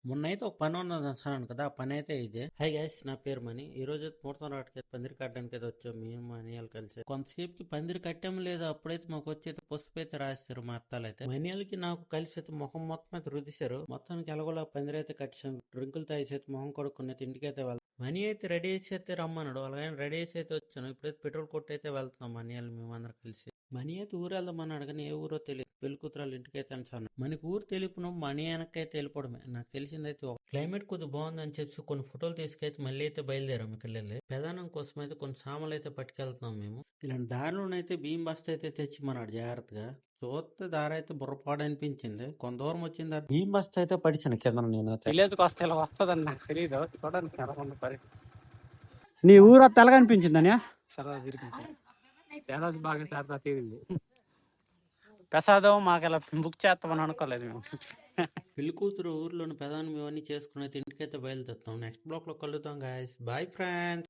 మొన్నైతే ఒక పని ఉన్నది అన్నాను కదా, ఆ పని అయితే ఇదే. హై గైస్, నా పేరు మనీ. ఈ రోజు అయితే ముహూర్తం రావడానికి పందిరి కట్టడానికి అయితే వచ్చాం మేము మనీయాలు కలిసి. కొంతసేపుకి పందిరి కట్టాం లేదు, అప్పుడైతే మాకు వచ్చి అయితే పసుపు అయితే రాశారు మా అత్తాలు అయితే. మనీయాలకి నాకు కలిసి అయితే ముఖం మొత్తం అయితే రుద్దిశారు. మొత్తానికి ఎలాగోలా పందిరి అయితే కట్టాం. డ్రింకులు తాగేసి అయితే మొహం కొడుకుని అయితే ఇంటికి అయితే వెళ్తాం. మనీ అయితే రెడీ చేసి అయితే రమ్మన్నాడు, అలాగే రెడీ చేసి అయితే వచ్చాను. ఇప్పుడైతే పెట్రోల్ కొట్టి అయితే వెళ్తున్నాం మనీయాలు మేము అందరం కలిసి. మనీ అయితే ఊరు వెళ్దామన్నాడు కానీ ఏ ఊరో తెలియదు. పెళ్లి కూతురాలు ఇంటికైతే అన్నాను. మనకి ఊరు తెలియపును మనీ వెనకైతే వెళ్ళిపోవడమే. నాకు తెలిసిందైతే క్లైమేట్ కొద్దిగా బాగుందని చెప్పి కొన్ని ఫోటోలు తీసుకైతే మళ్ళీ అయితే బయలుదేరాం ఇక్కడ వెళ్ళి. ప్రధానం కోసం అయితే కొన్ని సామాన్లు అయితే పట్టుకెళ్తున్నాం మేము. ఇలాంటి దారిలోనైతే బియ్యం బస్తా అయితే తెచ్చిమన్నాడు జాగ్రత్తగా. చూస్తే దారి అయితే బుర్రపాడు అనిపించింది. కొంత దూరం వచ్చింది, బియ్యం బస్తా అయితే పడిచాను కింద. నేను విలేజ్కి వస్తే ఇలా వస్తుందని నాకు తెలియదు. చూడడానికి ఎలా ఉంది పరి. నీ ఊరు తెల్లగా అనిపించిందని సరదా తిరిగి చాలా బాగా సరదా తీరింది. ప్రసాదం మాకు ఇలా బుక్ చేస్తామని అనుకోలేదు మేము. పెళ్లి కూతురు ఊర్లోని ప్రధానం ఇవన్నీ చేసుకుని అయితే ఇంటికైతే బయలుదేరుతాం. నెక్స్ట్ బ్లాక్ లో కలుద్దాం గాయస్. Bye friends.